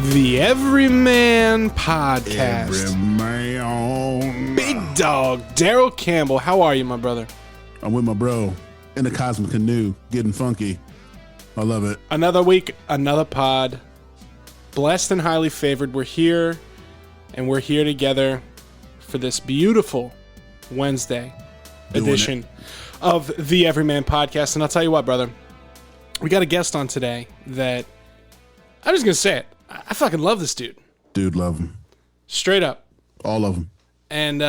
The Everyman Podcast. Everyman. Big dog, Daryl Campbell. How are you, my brother? I'm with my bro in the cosmic canoe, getting funky. I love it. Another week, another pod. Blessed and highly favored. We're here, and we're here together for this beautiful Wednesday edition of the Everyman Podcast. And I'll tell you what, brother, we got a guest on today that I'm just gonna say it. I fucking love this dude. Dude, love him. Straight up. All of them. And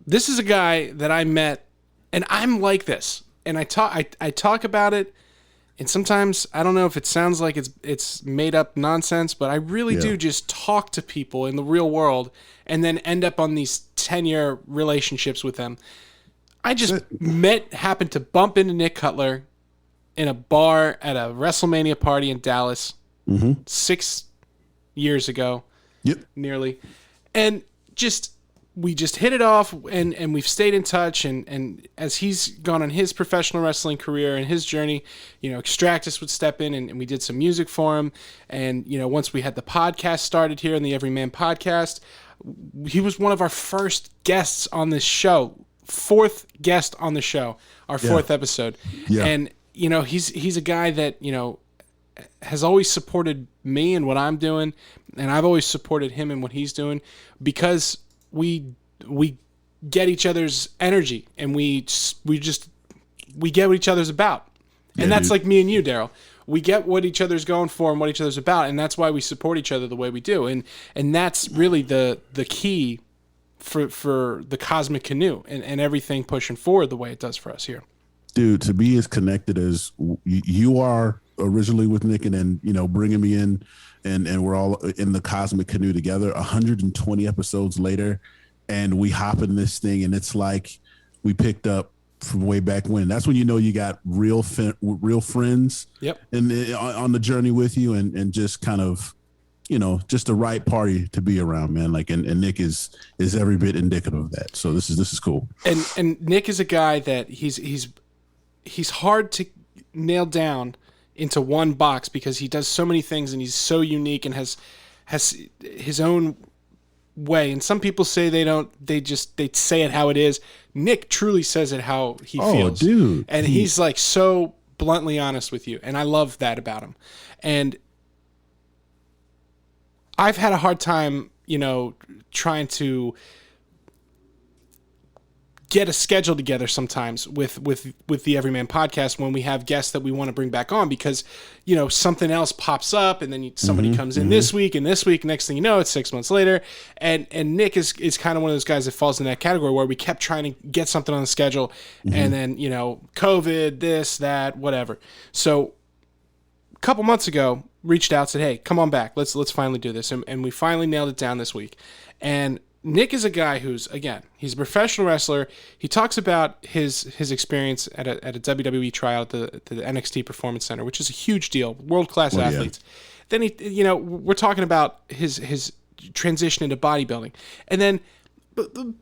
this is a guy that I met, and I'm like this. And I talk about it, and sometimes I don't know if it sounds like it's made up nonsense, but I really do just talk to people in the real world and then end up on these 10-year relationships with them. I just happened to bump into Nick Cutler in a bar at a WrestleMania party in Dallas 6 years ago, nearly. And we just hit it off, and we've stayed in touch. And as he's gone on his professional wrestling career and his journey, Extractus would step in, and we did some music for him. And, once we had the podcast started here in the Everyman Podcast, he was one of our first guests on this show. Fourth guest on the show, our fourth episode. Yeah. And, he's a guy that, has always supported me and what I'm doing, and I've always supported him and what he's doing, because we get each other's energy, and we get what each other's about. And that's like me and you, Daryl. We get what each other's going for and what each other's about, and that's why we support each other the way we do. And that's really the key for the Cosmic Canoe and everything pushing forward the way it does for us here. Dude, to be as connected as you are originally with Nick, and then, bringing me in, and we're all in the Cosmic Canoe together 120 episodes later, and we hop in this thing, and it's like we picked up from way back when. That's when you got real friends on the journey with you, and just kind of, just the right party to be around, man. Like, and Nick is every bit indicative of that. So this is cool. And Nick is a guy that he's hard to nail down into one box, because he does so many things, and he's so unique and has his own way. And some people say they say it how it is. Nick truly says it how he feels. Dude. And he's like so bluntly honest with you. And I love that about him. And I've had a hard time, trying to get a schedule together sometimes with the Everyman Podcast when we have guests that we want to bring back on, because something else pops up, and then somebody comes in this week, next thing you know, it's 6 months later, and Nick is kind of one of those guys that falls in that category where we kept trying to get something on the schedule, and then COVID, this, that, whatever. So a couple months ago, reached out, said, hey, come on back, let's finally do this, and we finally nailed it down this week. And Nick is a guy who's, again, he's a professional wrestler. He talks about his experience at a WWE tryout at the NXT Performance Center, which is a huge deal, world-class athletes. Then we're talking about his transition into bodybuilding. And then,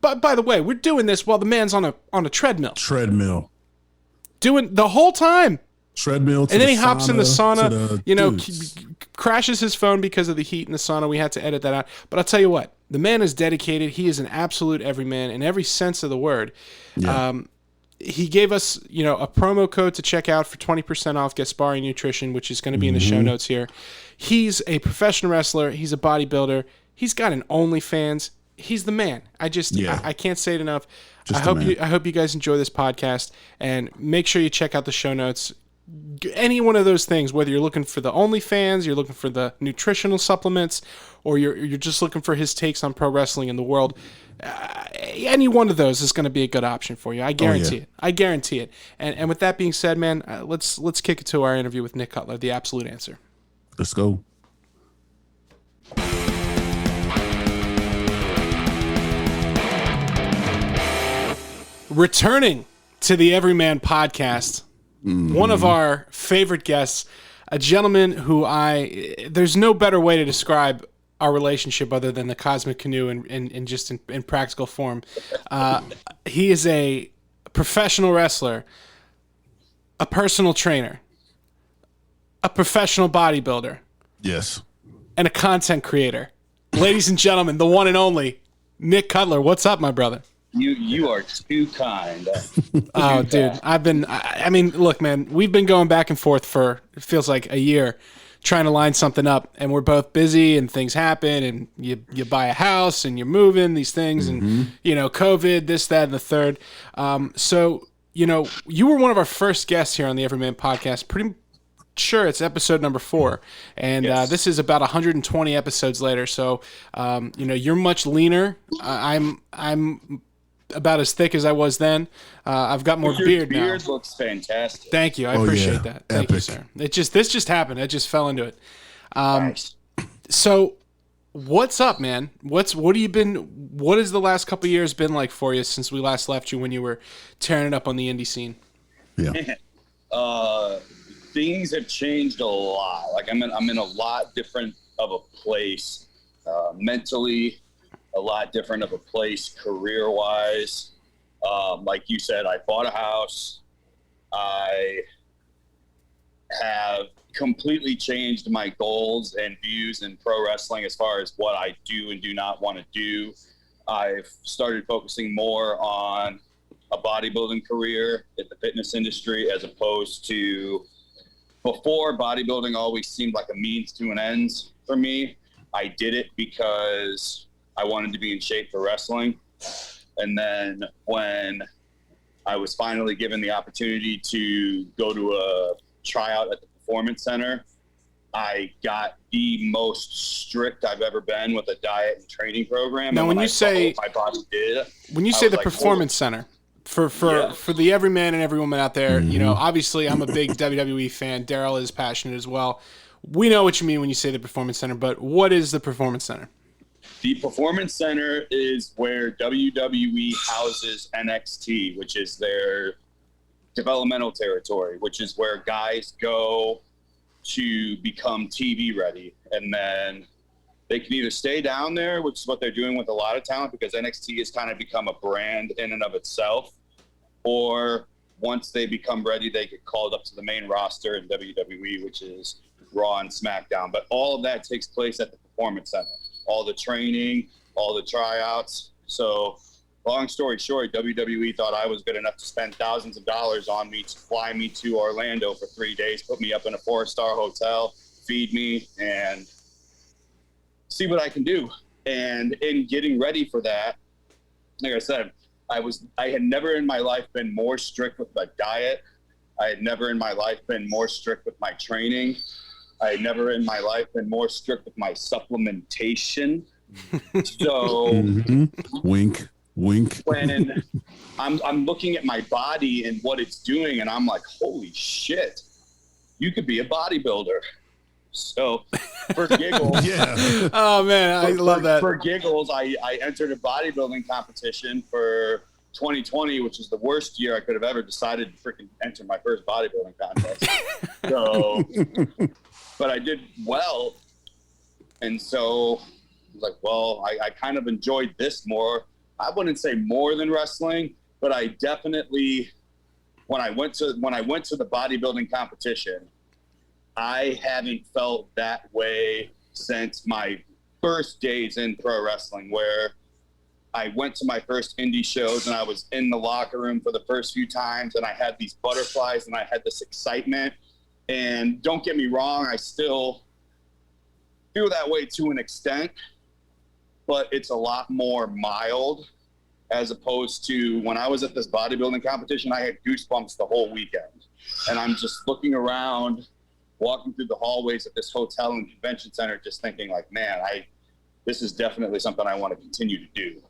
by the way, we're doing this while the man's on a treadmill. Doing the whole time. Treadmill, and then he hops in the sauna, crashes his phone because of the heat in the sauna. We had to edit that out. But I'll tell you what, the man is dedicated. He is an absolute everyman in every sense of the word. Yeah. He gave us, a promo code to check out for 20% off Get Sparring Nutrition, which is going to be in the show notes here. He's a professional wrestler. He's a bodybuilder. He's got an OnlyFans. He's the man. I can't say it enough. I hope you guys enjoy this podcast, and make sure you check out the show notes. Any one of those things, whether you're looking for the OnlyFans, you're looking for the nutritional supplements, or you're just looking for his takes on pro wrestling in the world, any one of those is going to be a good option for you. I guarantee it. I guarantee it. And with that being said, man, let's kick it to our interview with Nick Cutler, the absolute answer. Let's go. Returning to the Everyman Podcast, one of our favorite guests, a gentleman who there's no better way to describe our relationship other than the Cosmic Canoe and just in practical form. He is a professional wrestler, a personal trainer, a professional bodybuilder. Yes. and a content creator. Ladies and gentlemen, the one and only Nick Cutler. What's up, my brother? You are too kind. Oh, dude, I mean, look, man, we've been going back and forth for, it feels like a year, trying to line something up, and we're both busy, and things happen, and you buy a house, and you're moving, these things, and, COVID, this, that, and the third. So, you were one of our first guests here on the Everyman podcast, pretty sure it's episode number 4, and Yes. this is about 120 episodes later, so, you're much leaner. I'm about as thick as I was then. I've got more Your beard now. beard looks fantastic. Thank you. I appreciate that. Thank you, Epic. sir. This just happened. I just fell into it. Nice. So what's up, man? What has the last couple of years been like for you since we last left you when you were tearing it up on the indie scene? Yeah. Things have changed a lot. Like I'm in a lot different of a place mentally, a lot different of a place career-wise. Like you said, I bought a house. I have completely changed my goals and views in pro wrestling as far as what I do and do not want to do. I've started focusing more on a bodybuilding career in the fitness industry as opposed to before. Bodybuilding always seemed like a means to an end for me. I did it because I wanted to be in shape for wrestling. And then when I was finally given the opportunity to go to a tryout at the Performance Center, I got the most strict I've ever been with a diet and training program. Now, and when you I saw say- what my body did, When you I say was the like, Performance Center, for the everyman and every woman out there, obviously I'm a big WWE fan. Daryl is passionate as well. We know what you mean when you say the Performance Center, but what is the Performance Center? The Performance Center is where WWE houses NXT, which is their developmental territory, which is where guys go to become TV ready. And then they can either stay down there, which is what they're doing with a lot of talent because NXT has kind of become a brand in and of itself, or once they become ready, they get called up to the main roster in WWE, which is Raw and SmackDown. But all of that takes place at the Performance Center. All the training, all the tryouts. So long story short, WWE thought I was good enough to spend thousands of dollars on me to fly me to Orlando for 3 days, put me up in a 4-star hotel, feed me, and see what I can do. And in getting ready for that, like I said, I had never in my life been more strict with my diet. I had never in my life been more strict with my training. I had never in my life been more strict with my supplementation. So Wink, wink. when I'm looking at my body and what it's doing, and I'm like, holy shit, you could be a bodybuilder. So for giggles, Yeah. Oh, man, I love that. For giggles, I entered a bodybuilding competition for 2020, which is the worst year I could have ever decided to freaking enter my first bodybuilding contest. So, but I did well. And so I was like, well, I kind of enjoyed this more. I wouldn't say more than wrestling, but I definitely, when I went to the bodybuilding competition, I haven't felt that way since my first days in pro wrestling, where I went to my first indie shows and I was in the locker room for the first few times and I had these butterflies and I had this excitement. And don't get me wrong, I still feel that way to an extent, but it's a lot more mild as opposed to when I was at this bodybuilding competition, I had goosebumps the whole weekend. And I'm just looking around, walking through the hallways of this hotel and convention center, just thinking like, man, this is definitely something I want to continue to do.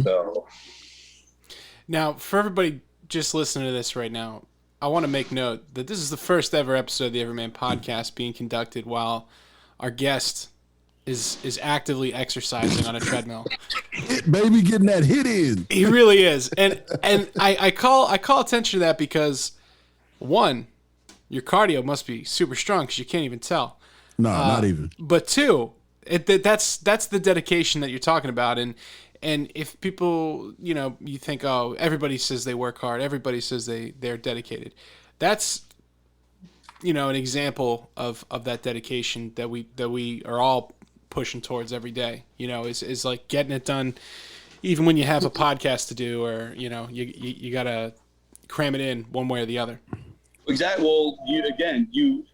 So Now, for everybody just listening to this right now, I want to make note that this is the first ever episode of the Everyman podcast being conducted while our guest is actively exercising on a treadmill. Baby getting that hit in. He really is. And I call attention to that because, one, your cardio must be super strong because you can't even tell. No, not even. But two, that's the dedication that you're talking about. And if people, you think, oh, everybody says they work hard, everybody says they're dedicated. That's an example of that dedication that we are all pushing towards every day, is like getting it done, even when you have a podcast to do, or, you got to cram it in one way or the other. Exactly. Well,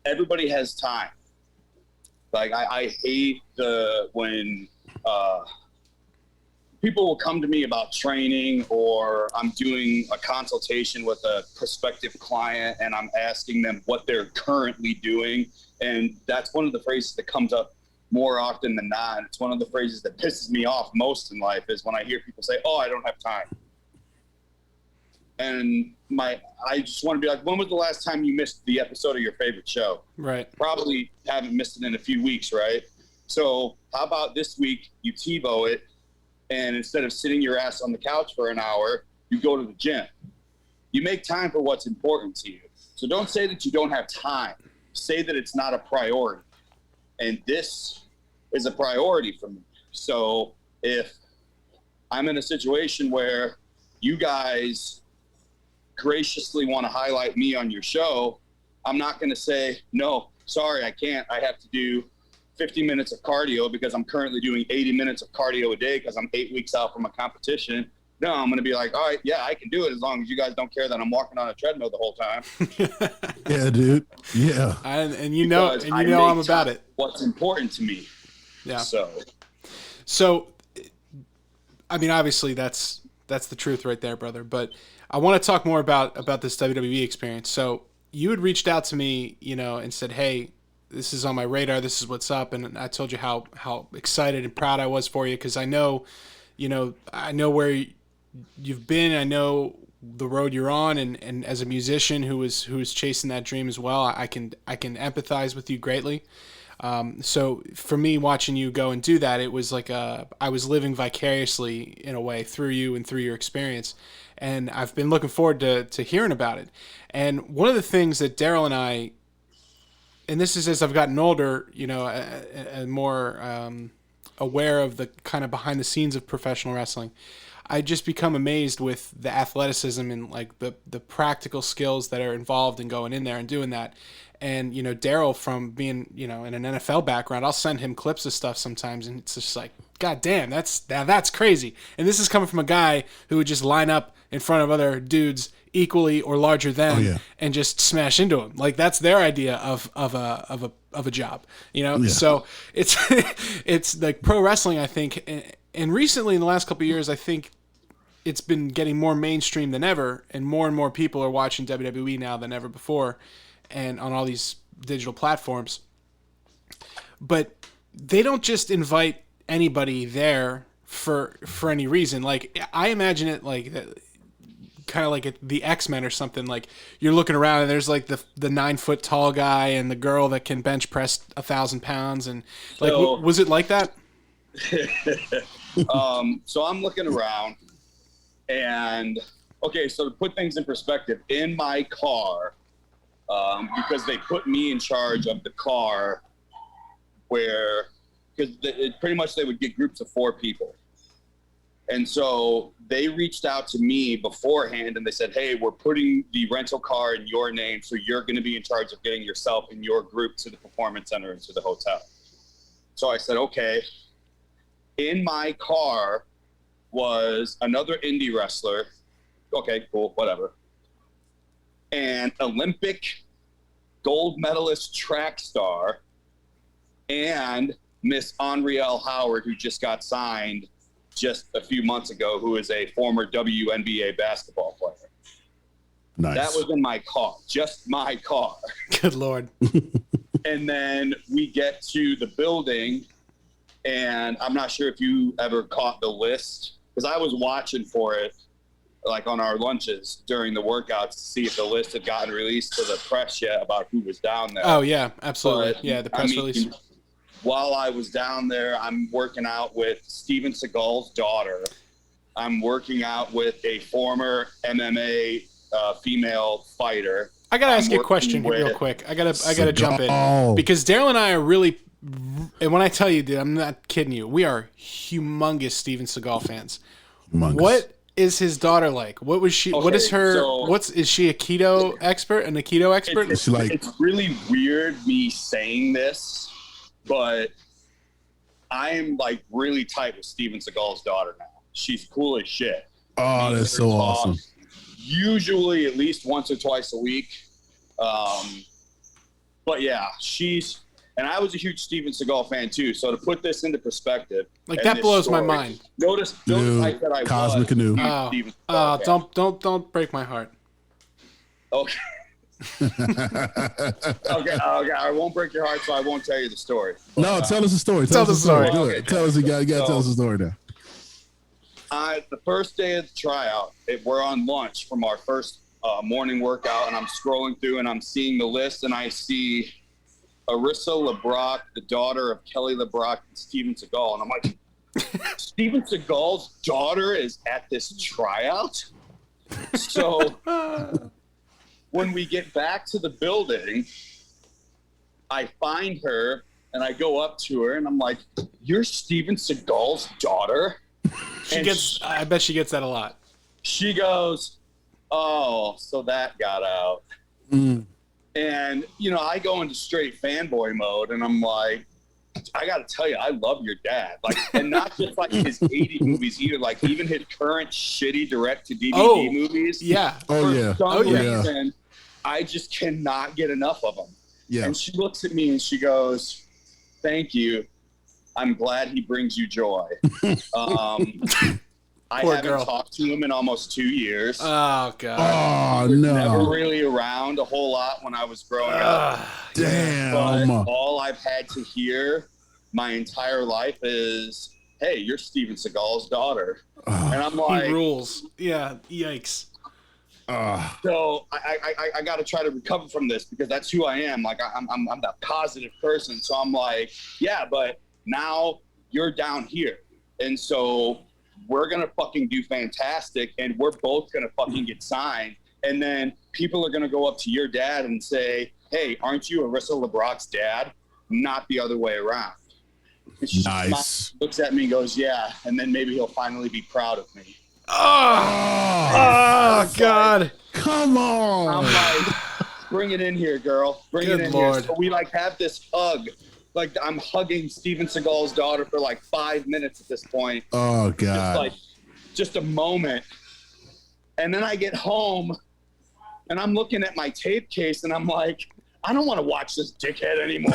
everybody has time. Like I hate when people will come to me about training, or I'm doing a consultation with a prospective client and I'm asking them what they're currently doing. And that's one of the phrases that comes up more often than not. It's one of the phrases that pisses me off most in life, is when I hear people say, "Oh, I don't have time." And I just want to be like, when was the last time you missed the episode of your favorite show? Right. Probably haven't missed it in a few weeks, right? So how about this week you TiVo it, and instead of sitting your ass on the couch for an hour, you go to the gym. You make time for what's important to you. So don't say that you don't have time. Say that it's not a priority. And this is a priority for me. So if I'm in a situation where you guys graciously want to highlight me on your show, I'm not going to say, "No, sorry, I can't. I have to do 50 minutes of cardio because I'm currently doing 80 minutes of cardio a day because I'm 8 weeks out from a competition." No, I'm going to be like, "All right, yeah, I can do it as long as you guys don't care that I'm walking on a treadmill the whole time." Yeah, dude. Yeah. And you know I'm about it. What's important to me. Yeah. So, I mean, obviously that's the truth right there, brother. But I want to talk more about this WWE experience. So you had reached out to me, and said, "Hey, this is on my radar. This is what's up." And I told you how excited and proud I was for you, because I know where you've been. I know the road you're on, and as a musician who is chasing that dream as well, I can empathize with you greatly. So for me, watching you go and do that, it was like I was living vicariously in a way through you and through your experience. And I've been looking forward to hearing about it. And one of the things that Daryl and I, and this is as I've gotten older, and more aware of the kind of behind the scenes of professional wrestling, I just become amazed with the athleticism and like the practical skills that are involved in going in there and doing that. And, Daryl, from being, in an NFL background, I'll send him clips of stuff sometimes, and it's just like, God damn, that's crazy. And this is coming from a guy who would just line up in front of other dudes equally or larger than and just smash into them. Like, that's their idea of a job, Yeah. So it's like pro wrestling, I think. And recently in the last couple of years, I think it's been getting more mainstream than ever, and more people are watching WWE now than ever before, and on all these digital platforms. But they don't just invite anybody there for any reason. Like, I imagine it like kind of like the X-Men or something. Like, you're looking around and there's like the 9-foot tall guy and the girl that can bench press 1,000 pounds, and like, was it like that? So I'm looking around, and okay, so to put things in perspective, in my car, because they put me in charge of the car, because pretty much they would get groups of 4 people. And so they reached out to me beforehand and they said, "Hey, we're putting the rental car in your name, so you're going to be in charge of getting yourself and your group to the performance center and to the hotel." So I said, okay. In my car was another indie wrestler. Okay, cool, whatever. An Olympic gold medalist track star, and Miss Henrielle Howard, who just got signed just a few months ago, who is a former WNBA basketball player. Nice. That was in my car, just my car. Good Lord. And then we get to the building, and I'm not sure if you ever caught the list, because I was watching for it like on our lunches during the workouts to see if the list had gotten released to the press yet about who was down there. Oh yeah, absolutely. But, yeah, the press release. While I was down there, I'm working out with Steven Seagal's daughter. I'm working out with a former MMA female fighter. I gotta ask you a question real quick. I gotta jump in, because Daryl and I are really, and when I tell you, dude, I'm not kidding you. We are humongous Steven Seagal fans. Humongous. What is his daughter like? What was she? What is her? Is she a keto expert? An keto expert? It's really weird me saying this, but I am like really tight with Steven Seagal's daughter now. She's cool as shit. Oh, that's so awesome. Usually at least once or twice a week. But yeah, and I was a huge Steven Seagal fan too. So to put this into perspective, like that blows my mind. Notice I said I Cosmic Canoe. Don't break my heart. Okay. Okay. I won't break your heart, so I won't tell you the story. But, no, tell us the story. Tell the story. Okay. Tell us. You gotta tell us the story now. The first day of the tryout, we're on lunch from our first morning workout, and I'm scrolling through, and I'm seeing the list, and I see Arissa LeBrock, the daughter of Kelly LeBrock and Steven Seagal, and I'm like, Steven Seagal's daughter is at this tryout? So when we get back to the building, I find her and I go up to her and I'm like, "You're Steven Seagal's daughter?" I bet she gets that a lot. She goes, "Oh, so that got out." And I go into straight fanboy mode and I'm like, I got to tell you, I love your dad. Like, and not just like his 80 movies either, like even his current shitty direct-to-DVD movies. Yeah. For some reason, I just cannot get enough of them. Yeah. And she looks at me and she goes, "Thank you. I'm glad he brings you joy." I haven't talked to him in almost 2 years. Oh, God. Oh, He was no. never really around a whole lot when I was growing up. Damn. But all I've had to hear my entire life is, "Hey, you're Steven Seagal's daughter." And I'm like, he rules. Yeah, yikes. So I got to try to recover from this because that's who I am. Like I'm that positive person. So I'm like, yeah, but now you're down here. And so we're going to fucking do fantastic. And we're both going to fucking get signed. And then people are going to go up to your dad and say, "Hey, aren't you Arissa LeBrock's dad?" Not the other way around. Nice. Looks at me and goes, "Yeah." And then maybe he'll finally be proud of me. Oh, God. Like, come on. I'm like, "Bring it in here, girl. Bring it in here." So we like have this hug. Like I'm hugging Steven Seagal's daughter for like 5 minutes at this point. Oh, God. Just a moment. And then I get home and I'm looking at my tape case and I'm like, I don't want to watch this dickhead anymore.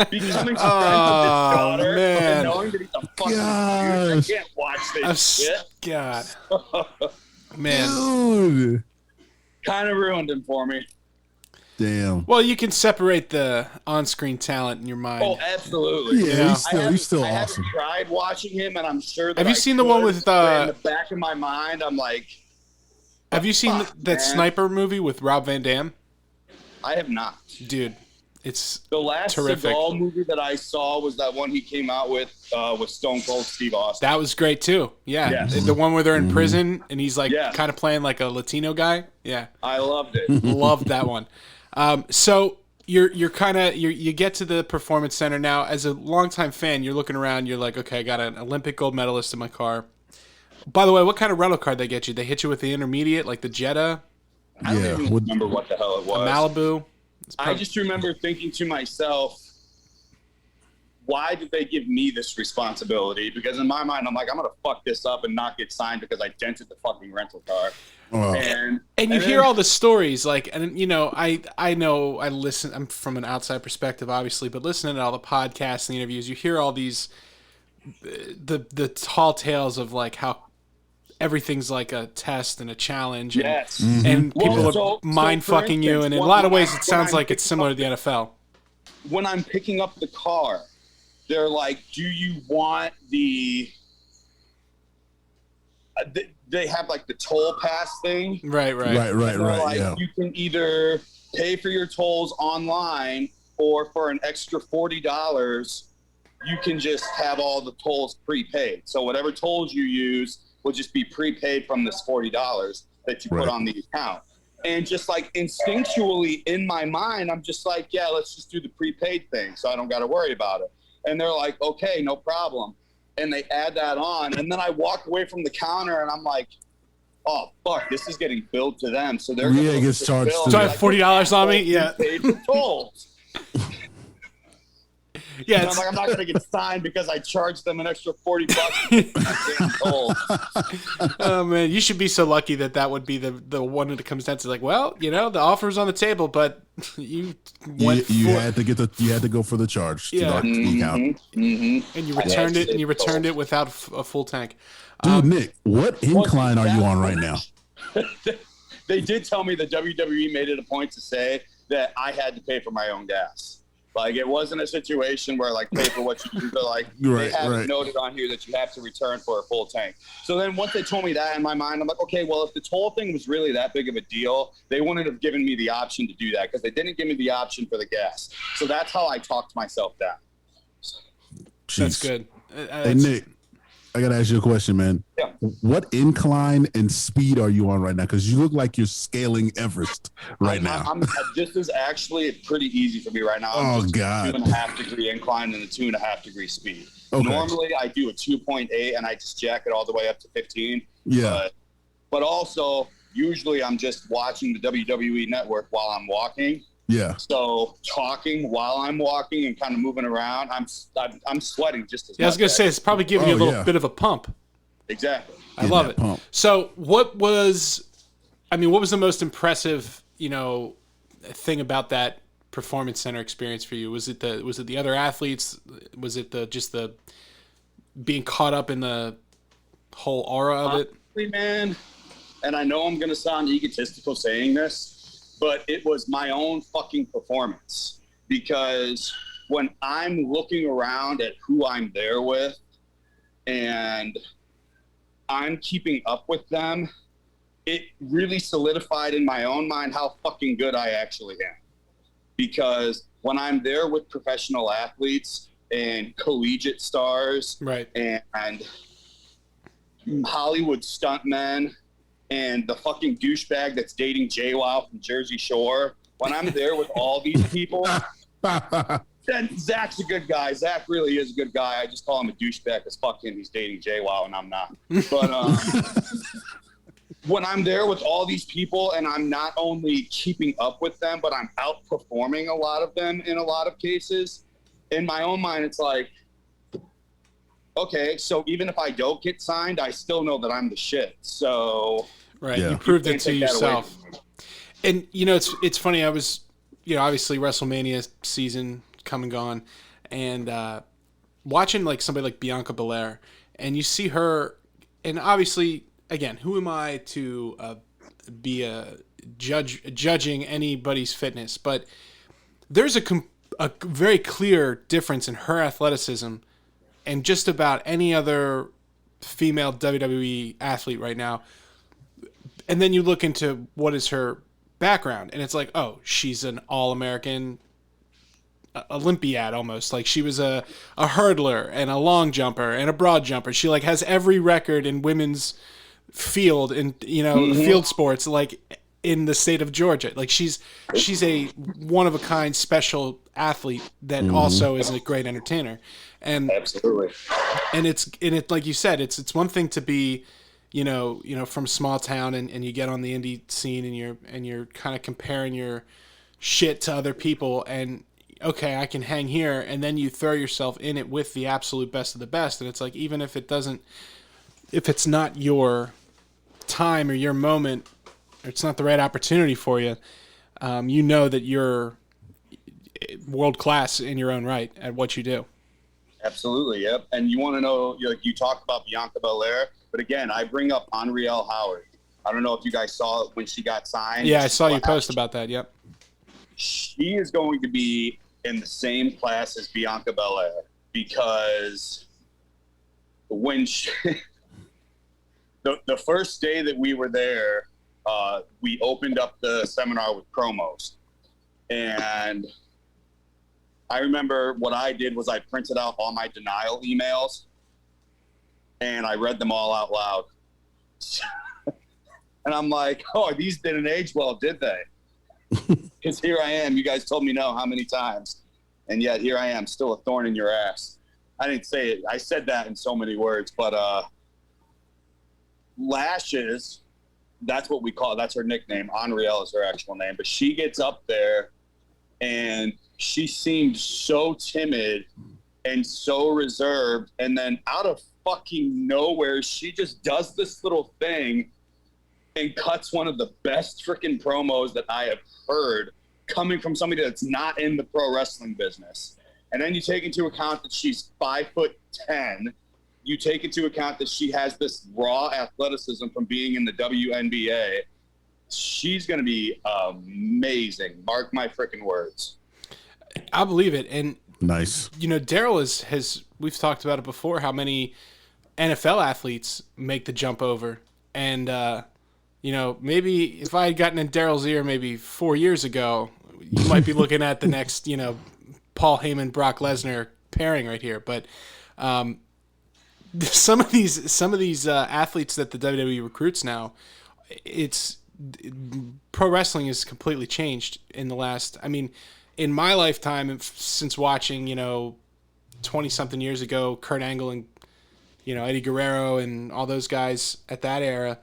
Becoming friends with his daughter and knowing that he's a fucking dude. I can't watch this shit. God. Man. Dude. Kind of ruined him for me. Damn. Well, you can separate the on-screen talent in your mind. Oh, absolutely. Yeah, he's still I awesome. haven't tried watching him, and I'm sure that Have you seen the one with in the back of my mind, I'm like, have you seen that Sniper movie with Rob Van Dam? I have not. Dude, it's the last terrific. Seagal movie that I saw was that one he came out with Stone Cold Steve Austin. That was great too. Yeah, yes. The one where they're in prison and he's like kind of playing like a Latino guy. Yeah, I loved it. Loved that one. So you get to the performance center now. As a longtime fan, you're looking around. You're like, okay, I got an Olympic gold medalist in my car. By the way, what kind of rental car they get you? They hit you with the intermediate, like the Jetta. I don't even remember what the hell it was. A Malibu. I just remember thinking to myself, why did they give me this responsibility? Because in my mind, I'm like, I'm going to fuck this up and not get signed because I dented the fucking rental car. Oh. And you hear all the stories, like, and I know I listen, I'm from an outside perspective, obviously, but listening to all the podcasts and the interviews, you hear all these, the tall tales of like how everything's like a test and a challenge, and, and people are mind fucking you, and in a lot of ways it sounds like it's similar to the NFL. When I'm picking up the car, they're like, "Do you want the?" They have like the toll pass thing, right. Like, yeah. you can either pay for your tolls online, or for an extra $40, you can just have all the tolls prepaid. So whatever tolls you use will just be prepaid from this $40 that you put on the account. And just like instinctually in my mind, I'm just like, yeah, let's just do the prepaid thing so I don't got to worry about it. And they're like, okay, no problem. and they add that on. And then I walk away from the counter and I'm like, oh, fuck, this is getting billed to them. So they're going to gets charged. So I have $40 on me? Yeah. Paid for tolls. Yeah, and I'm like, I'm not going to get signed because I charged them an extra $40. Oh man, you should be so lucky that would be the one that comes down to like, well, the offer's on the table, but you went. You had to go for the charge. Yeah. To the account. And you returned it, and you returned it without a full tank. Dude, Nick, what incline are you on right now? They did tell me the WWE made it a point to say that I had to pay for my own gas. Like, it wasn't a situation where, like, pay for what you do, but, like, they have it noted on here that you have to return for a full tank. So then once they told me that in my mind, I'm like, okay, well, if the toll thing was really that big of a deal, they wouldn't have given me the option to do that because they didn't give me the option for the gas. So that's how I talked myself down. Jeez. That's good. Hey, Nick, I got to ask you a question, man. Yeah. What incline and speed are you on right now? Because you look like you're scaling Everest now. This is actually pretty easy for me right now. Oh, God. 2.5 degree incline and a 2.5 degree speed. Okay. Normally, I do a 2.8 and I just jack it all the way up to 15. Yeah. But also, usually I'm just watching the WWE Network while I'm walking. Yeah. So talking while I'm walking and kind of moving around, I'm sweating just as much. I was gonna say it's probably giving you a little bit of a pump. Exactly. I love it. Pump. So what was the most impressive, thing about that Performance Center experience for you? Was it the other athletes? Was it the being caught up in the whole aura of it? Man, and I know I'm gonna sound egotistical saying this, but it was my own fucking performance, because when I'm looking around at who I'm there with and I'm keeping up with them, it really solidified in my own mind how fucking good I actually am. Because when I'm there with professional athletes and collegiate stars, right, and Hollywood stuntmen, and the fucking douchebag that's dating JWoww from Jersey Shore, when I'm there with all these people, then Zach's a good guy. Zach really is a good guy. I just call him a douchebag because fuck him, he's dating JWoww and I'm not. But when I'm there with all these people and I'm not only keeping up with them, but I'm outperforming a lot of them in a lot of cases, in my own mind, it's like, okay, so even if I don't get signed, I still know that I'm the shit. So... Right, you proved it to yourself. And, it's funny, I was, obviously WrestleMania season come and gone, and watching, like, somebody like Bianca Belair, and you see her, and obviously, again, who am I to be judging anybody's fitness, but there's a very clear difference in her athleticism and just about any other female WWE athlete right now. And then you look into what is her background, and it's like, oh, she's an All-American Olympiad almost. Like, she was a hurdler and a long jumper and a broad jumper. She, like, has every record in women's field and, field sports, like, in the state of Georgia. Like, she's a one-of-a-kind special athlete that also is a great entertainer. And absolutely. And it like you said, it's one thing to be from small town and you get on the indie scene and you're kind of comparing your shit to other people and okay, I can hang here, and then you throw yourself in it with the absolute best of the best, and it's like, even if it's not your time or your moment, or it's not the right opportunity for you, that you're world class in your own right at what you do. Absolutely, yep. And you want to know, you talk about Bianca Belair, but again, I bring up Henrielle Howard. I don't know if you guys saw it when she got signed. Yeah, I saw you post about that, yep. She is going to be in the same class as Bianca Belair, because when the first day that we were there, we opened up the seminar with promos. And I remember what I did was I printed out all my denial emails and I read them all out loud. And I'm like, oh, these didn't age well, did they? Because here I am. You guys told me no how many times? And yet here I am, still a thorn in your ass. I didn't say it. I said that in so many words, but Lashes, that's what we call it. That's her nickname. Henrielle is her actual name. But she gets up there, and she seemed so timid and so reserved. And then out of fucking nowhere, she just does this little thing and cuts one of the best freaking promos that I have heard coming from somebody that's not in the pro wrestling business. And then you take into account that she's 5'10". You take into account that she has this raw athleticism from being in the WNBA. She's going to be amazing. Mark my freaking words. I believe it. And nice. You know, Daryl has we've talked about it before, how many NFL athletes make the jump over. And, you know, maybe if I had gotten in Daryl's ear maybe 4 years ago, you might be looking at the next, you know, Paul Heyman, Brock Lesnar pairing right here. But some of these athletes that the WWE recruits now, it's pro wrestling has completely changed in the last. I mean, in my lifetime, since watching, you know, 20-something years ago, Kurt Angle and, you know, Eddie Guerrero and all those guys at that era,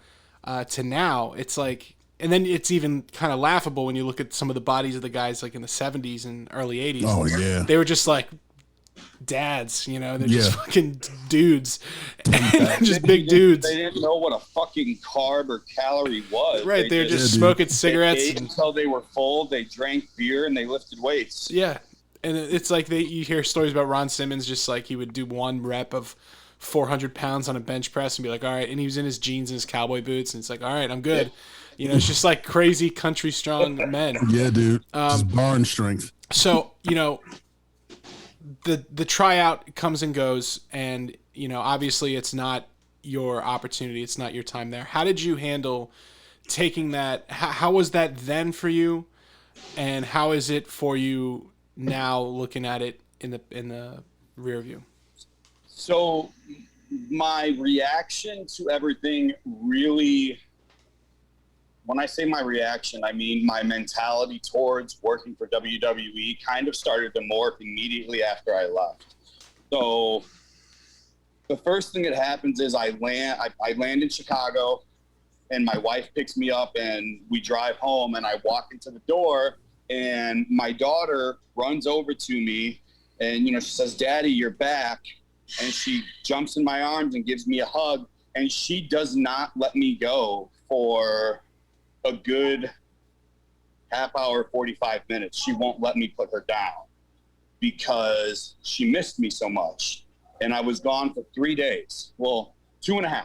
to now, it's like, and then it's even kind of laughable when you look at some of the bodies of the guys like in the 70s and early 80s. Oh, yeah. They were just like dads, you know, they're just fucking dudes. And just big dudes. They didn't know what a fucking carb or calorie was. Right, they were just smoking cigarettes. They ate until they were full, they drank beer, and they lifted weights. Yeah, and it's like you hear stories about Ron Simmons, just like he would do one rep of 400 pounds on a bench press and be like, all right, and he was in his jeans and his cowboy boots, and it's like, all right, I'm good. Yeah. You know, it's just like crazy country strong men. Yeah, dude. Just barn strength. So, you know, the tryout comes and goes, and, you know, obviously it's not your opportunity. It's not your time there. How did you handle taking that? How was that then for you? And how is it for you now looking at it in the rear view? So my reaction to everything really, when I say my reaction, I mean my mentality towards working for WWE kind of started to morph immediately after I left. So the first thing that happens is I land in Chicago, and my wife picks me up, and we drive home, and I walk into the door, and my daughter runs over to me, and, you know, she says, "Daddy, you're back." And she jumps in my arms and gives me a hug, and she does not let me go for a good half hour, 45 minutes. She won't let me put her down because she missed me so much. And I was gone for 3 days. Well, 2.5.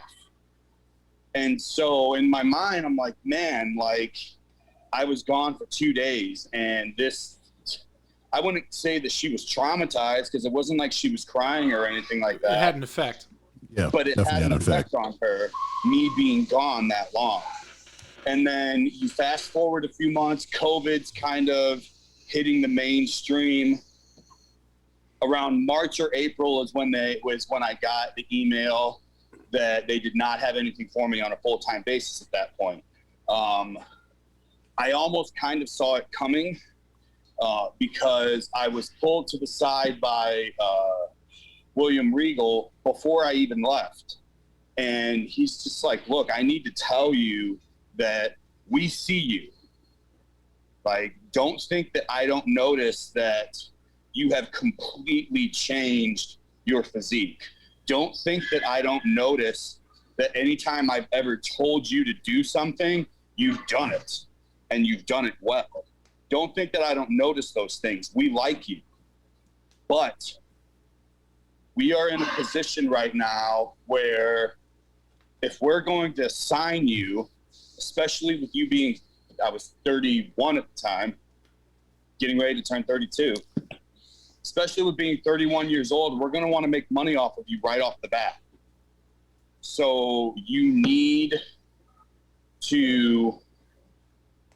And so in my mind, I'm like, man, like I was gone for 2 days, and this, I wouldn't say that she was traumatized because it wasn't like she was crying or anything like that. It had an effect. Yeah, but it had an effect on her, me being gone that long. And then you fast forward a few months, COVID's kind of hitting the mainstream. Around March or April is when I got the email that they did not have anything for me on a full-time basis at that point. I almost kind of saw it coming. Because I was pulled to the side by William Regal before I even left. And he's just like, look, I need to tell you that we see you. Like, don't think that I don't notice that you have completely changed your physique. Don't think that I don't notice that anytime I've ever told you to do something, you've done it, and you've done it well. Don't think that I don't notice those things. We like you. But we are in a position right now where if we're going to sign you, especially with you being, I was 31 at the time, getting ready to turn 32, especially with being 31 years old, we're going to want to make money off of you right off the bat. So you need to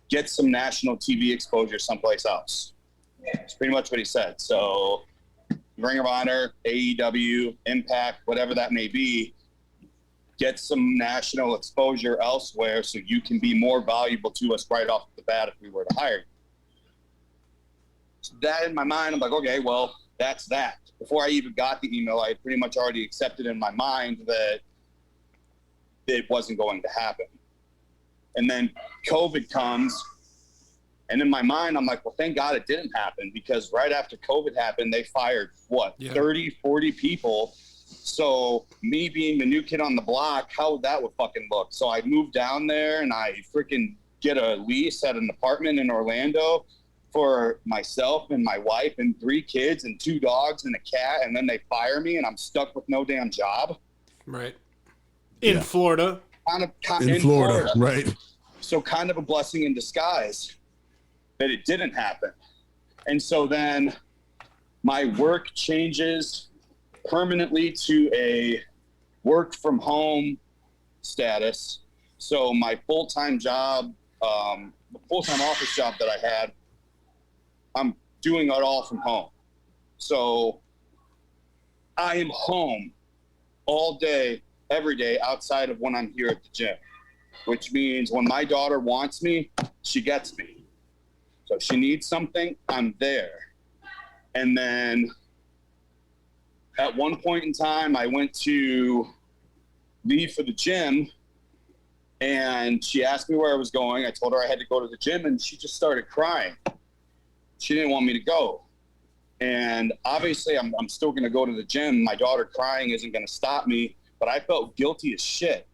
get some national TV exposure someplace else. That's pretty much what he said. So Ring of Honor, AEW, Impact, whatever that may be, get some national exposure elsewhere so you can be more valuable to us right off the bat if we were to hire you. So that in my mind, I'm like, okay, well, that's that. Before I even got the email, I had pretty much already accepted in my mind that it wasn't going to happen. And then COVID comes, and in my mind, I'm like, well, thank God it didn't happen, because right after COVID happened, they fired, 30, 40 people. So me being the new kid on the block, how that would fucking look. So I moved down there, and I freaking get a lease at an apartment in Orlando for myself and my wife and 3 kids and 2 dogs and a cat. And then they fire me, and I'm stuck with no damn job. Right. In Florida. In Florida, right. So kind of a blessing in disguise that it didn't happen. And so then my work changes permanently to a work from home status. So my full-time job, full-time office job that I had, I'm doing it all from home. So I am home all day, every day, outside of when I'm here at the gym, which means when my daughter wants me, she gets me. So if she needs something, I'm there. And then at one point in time, I went to leave for the gym, and she asked me where I was going. I told her I had to go to the gym, and she just started crying. She didn't want me to go. And obviously I'm still going to go to the gym. My daughter crying isn't going to stop me, but I felt guilty as shit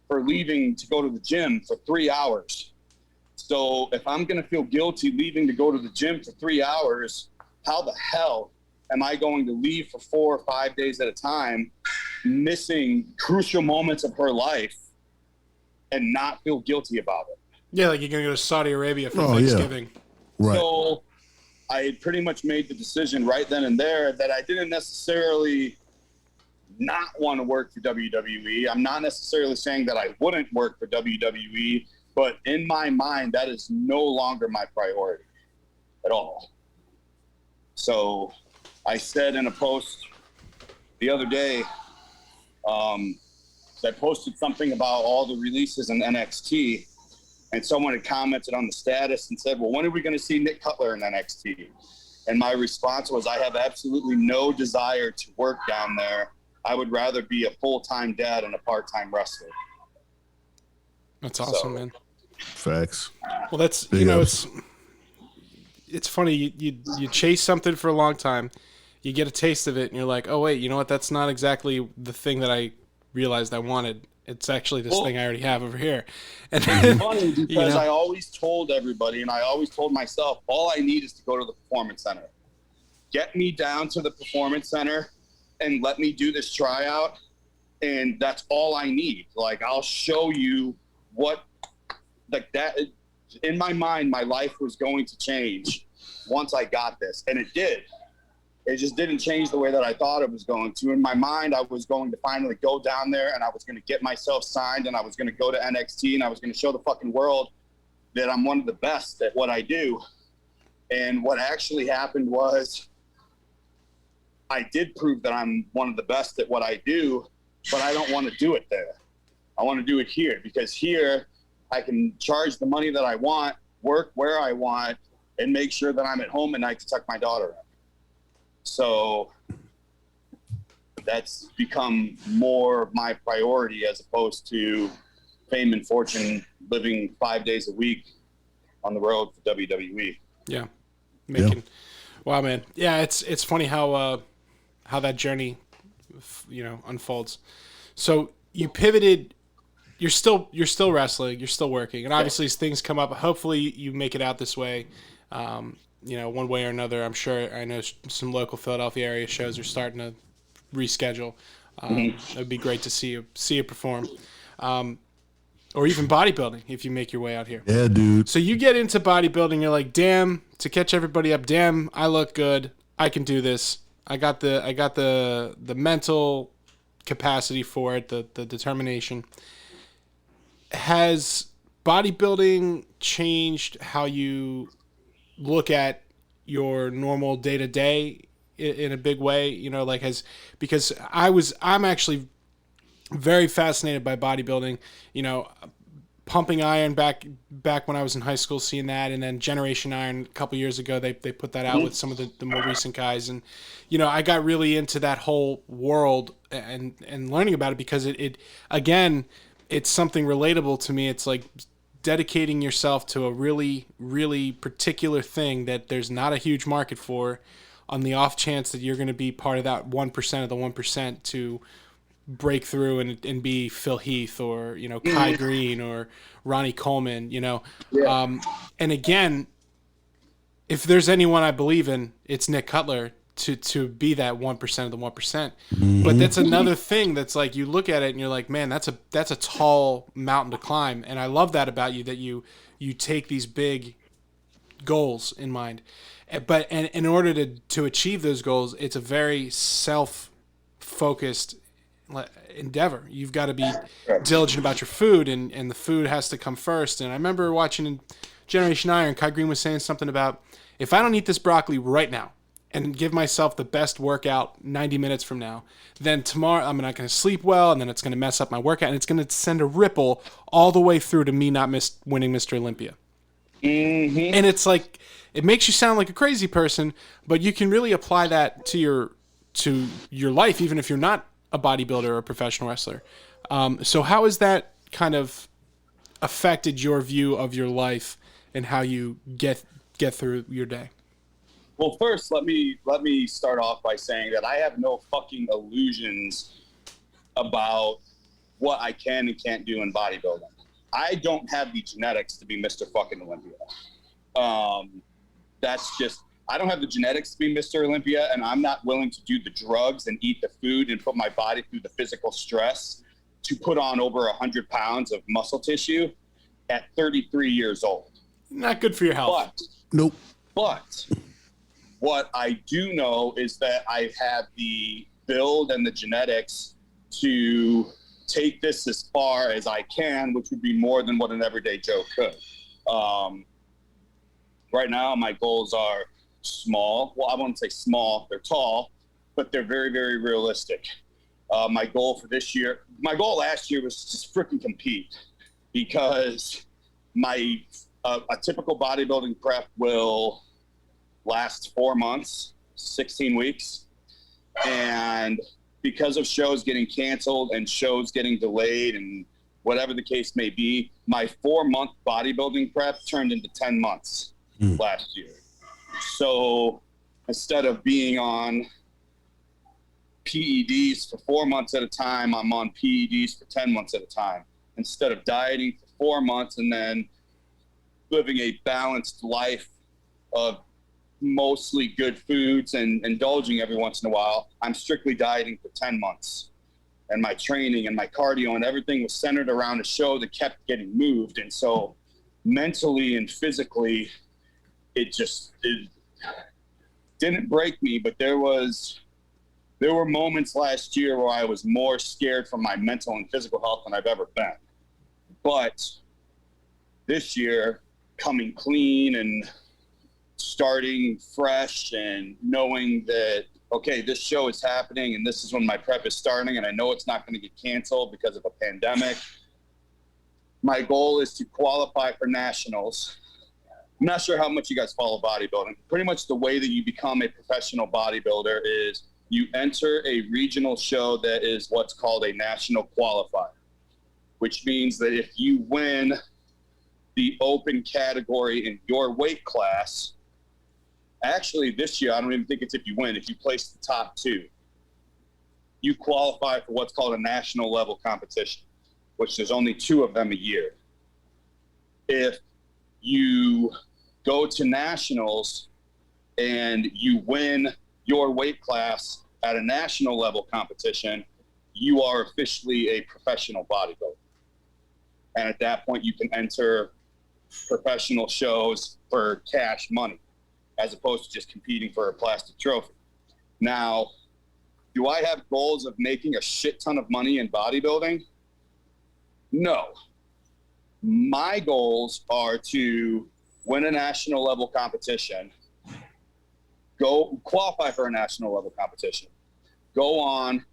for leaving to go to the gym for 3 hours. So if I'm going to feel guilty leaving to go to the gym for 3 hours, how the hell am I going to leave for 4 or 5 days at a time, missing crucial moments of her life and not feel guilty about it? Yeah, like you're going to go to Saudi Arabia for Thanksgiving. Yeah. Right. So I had pretty much made the decision right then and there that I didn't necessarily not want to work for WWE. I'm not necessarily saying that I wouldn't work for WWE, but in my mind, that is no longer my priority at all. So I said in a post the other day, I posted something about all the releases in NXT, and someone had commented on the status and said, well, when are we going to see Nick Cutler in NXT? And my response was, I have absolutely no desire to work down there. I would rather be a full-time dad and a part-time wrestler. That's awesome, man. Facts. Well, that's, it's funny. You chase something for a long time, you get a taste of it, and you're like, oh, wait, you know what? That's not exactly the thing that I realized I wanted. It's actually this thing I already have over here. And it's funny because I always told everybody, and I always told myself, all I need is to go to the Performance Center. Get me down to the Performance Center and let me do this tryout, and that's all I need. Like, I'll show you what, like that. In my mind, my life was going to change once I got this, and it did. It just didn't change the way that I thought it was going to. In my mind, I was going to finally go down there, and I was going to get myself signed, and I was going to go to NXT, and I was going to show the fucking world that I'm one of the best at what I do. And what actually happened was I did prove that I'm one of the best at what I do, but I don't want to do it there. I want to do it here, because here I can charge the money that I want, work where I want, and make sure that I'm at home at night to tuck my daughter in. So that's become more my priority as opposed to fame and fortune, living 5 days a week on the road for WWE. Yeah. Wow, man. Yeah, it's funny how that journey, unfolds. So you pivoted. You're still wrestling. You're still working, and obviously as things come up, hopefully you make it out this way. One way or another. I'm sure. I know some local Philadelphia area shows are starting to reschedule. It'd be great to see you perform, or even bodybuilding if you make your way out here. Yeah, dude. So you get into bodybuilding, you're like, damn, to catch everybody up, damn, I look good. I can do this. I got the mental capacity for it, the determination. Has bodybuilding changed how you look at your normal day-to-day in a big way? Because I'm actually very fascinated by bodybuilding. Pumping Iron back when I was in high school, seeing that, and then Generation Iron a couple years ago, they put that out with some of the more recent guys, and I got really into that whole world and learning about it because it again, it's something relatable to me. It's like dedicating yourself to a really, really particular thing that there's not a huge market for, on the off chance that you're going to be part of that 1% of the 1% to break through and be Phil Heath or Kai Green or Ronnie Coleman. And again, if there's anyone I believe in, it's Nick Cutler to be that 1% of the 1%. But that's another thing that's like, you look at it and you're like, man, that's a tall mountain to climb. And I love that about you, that you take these big goals in mind. But in order to achieve those goals, it's a very self-focused endeavor. You've got to be diligent about your food, and the food has to come first. And I remember watching Generation Iron, Kai Green was saying something about, if I don't eat this broccoli right now and give myself the best workout 90 minutes from now, then tomorrow I'm not going to sleep well, and then it's going to mess up my workout, and it's going to send a ripple all the way through to me not winning Mr. Olympia. Mm-hmm. And it's like, it makes you sound like a crazy person, but you can really apply that to your life, even if you're not a bodybuilder or a professional wrestler. So how has that kind of affected your view of your life and how you get through your day? Well, first, let me start off by saying that I have no fucking illusions about what I can and can't do in bodybuilding. I don't have the genetics to be Mr. fucking Olympia. That's just, I don't have the genetics to be Mr. Olympia, and I'm not willing to do the drugs and eat the food and put my body through the physical stress to put on over 100 pounds of muscle tissue at 33 years old. Not good for your health. Nope. But what I do know is that I have the build and the genetics to take this as far as I can, which would be more than what an everyday Joe could. Right now, my goals are small. Well, I wouldn't say small. They're tall, but they're very, very realistic. My goal last year was to just freaking compete, because a typical bodybuilding prep will last 4 months, 16 weeks. And because of shows getting canceled and shows getting delayed and whatever the case may be, my 4-month bodybuilding prep turned into 10 months last year. So instead of being on PEDs for 4 months at a time, I'm on PEDs for 10 months at a time. Instead of dieting for 4 months and then living a balanced life of mostly good foods and indulging every once in a while, I'm strictly dieting for 10 months. And my training and my cardio and everything was centered around a show that kept getting moved. And so mentally and physically, it didn't break me, but there were moments last year where I was more scared for my mental and physical health than I've ever been. But this year, coming clean and starting fresh and knowing that, okay, this show is happening and this is when my prep is starting, and I know it's not going to get canceled because of a pandemic. My goal is to qualify for nationals. I'm not sure how much you guys follow bodybuilding. Pretty much the way that you become a professional bodybuilder is you enter a regional show that is what's called a national qualifier, which means that if you win the open category in your weight class, actually this year, I don't even think it's if you win, if you place the top 2, you qualify for what's called a national level competition, which there's only 2 of them a year. If you go to nationals and you win your weight class at a national level competition, you are officially a professional bodybuilder. And at that point, you can enter professional shows for cash money, as opposed to just competing for a plastic trophy. Now, do I have goals of making a shit ton of money in bodybuilding? No. My goals are to win a national level competition, go qualify for a national level competition, go on,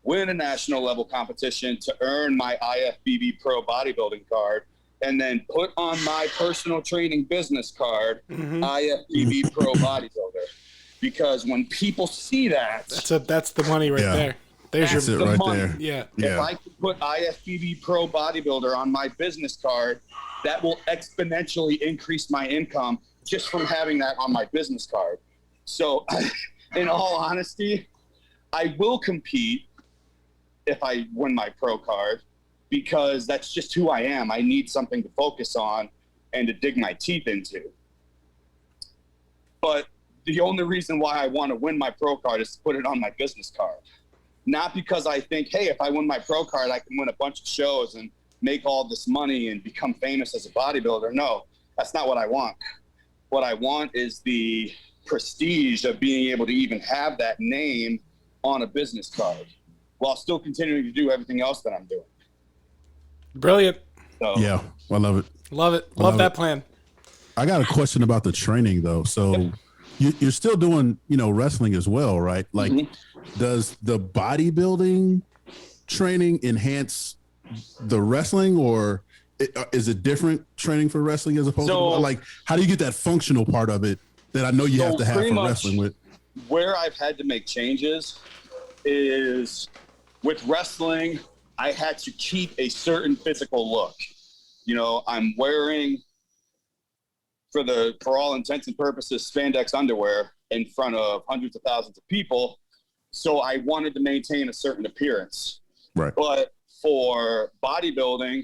win a national level competition to earn my IFBB Pro bodybuilding card, and then put on my personal training business card, IFBB Pro Bodybuilder. Because when people see that, that's the money right there. There's that's your it right money. there. Yeah. If I can put IFBB Pro Bodybuilder on my business card, that will exponentially increase my income just from having that on my business card. So, in all honesty, I will compete if I win my pro card, because that's just who I am. I need something to focus on and to dig my teeth into. But the only reason why I want to win my pro card is to put it on my business card. Not because I think, hey, if I win my pro card, I can win a bunch of shows and make all this money and become famous as a bodybuilder. No, that's not what I want. What I want is the prestige of being able to even have that name on a business card while still continuing to do everything else that I'm doing. Brilliant. So, Yeah, I love it. Love it. Love that plan. I got a question about the training though. So you're still doing, wrestling as well, right? Like, does the bodybuilding training enhance the wrestling, or is it different training for wrestling as opposed to, like, how do you get that functional part of it that I know you have to have for wrestling with? Where I've had to make changes is with wrestling, I had to keep a certain physical look. I'm wearing, for all intents and purposes, spandex underwear in front of hundreds of thousands of people. So I wanted to maintain a certain appearance. Right. But for bodybuilding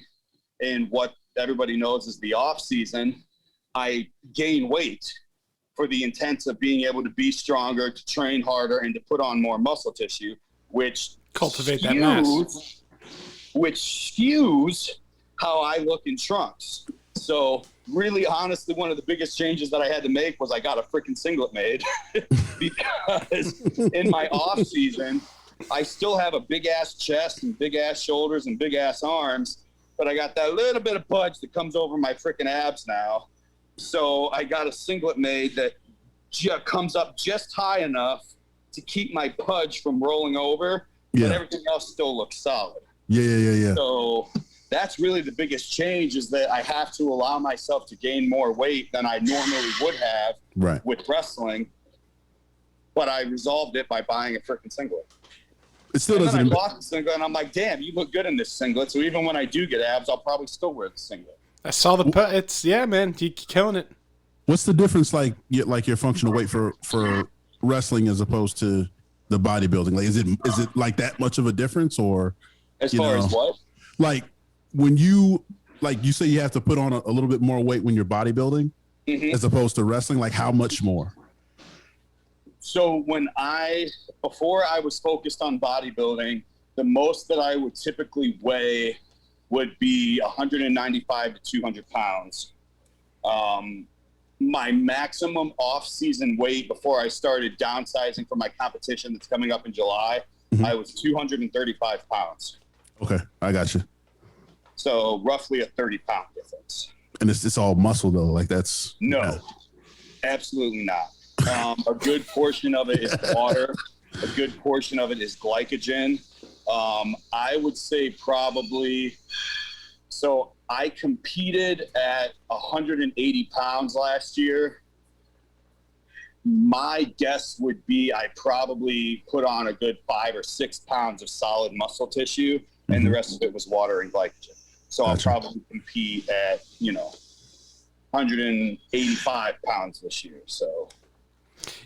and what everybody knows is the off season, I gain weight for the intent of being able to be stronger, to train harder, and to put on more muscle tissue, which cultivate that mass, which skews how I look in trunks. So really, honestly, one of the biggest changes that I had to make was I got a freaking singlet made because in my off season, I still have a big ass chest and big ass shoulders and big ass arms, but I got that little bit of pudge that comes over my freaking abs now. So I got a singlet made that comes up just high enough to keep my pudge from rolling over, but everything else still looks solid. Yeah. So that's really the biggest change, is that I have to allow myself to gain more weight than I normally would have with wrestling. But I resolved it by buying a freaking singlet. It still doesn't. I bought the singlet, and I'm like, damn, you look good in this singlet. So even when I do get abs, I'll probably still wear the singlet. I saw man, you're killing it. What's the difference, like your functional weight for wrestling as opposed to the bodybuilding? Like, is it like that much of a difference, or as far as what? Like when you say you have to put on a little bit more weight when you're bodybuilding as opposed to wrestling, like how much more? So before I was focused on bodybuilding, the most that I would typically weigh would be 195 to 200 pounds. My maximum off-season weight before I started downsizing for my competition that's coming up in July, I was 235 pounds. Okay, I got you. So roughly a 30-pound difference. And it's all muscle though, like that's... No, absolutely not. A good portion of it is water. A good portion of it is glycogen. I would say probably... So I competed at 180 pounds last year. My guess would be I probably put on a good 5 or 6 pounds of solid muscle tissue, and the rest of it was water and glycogen. So I'll probably compete at, 185 pounds this year. So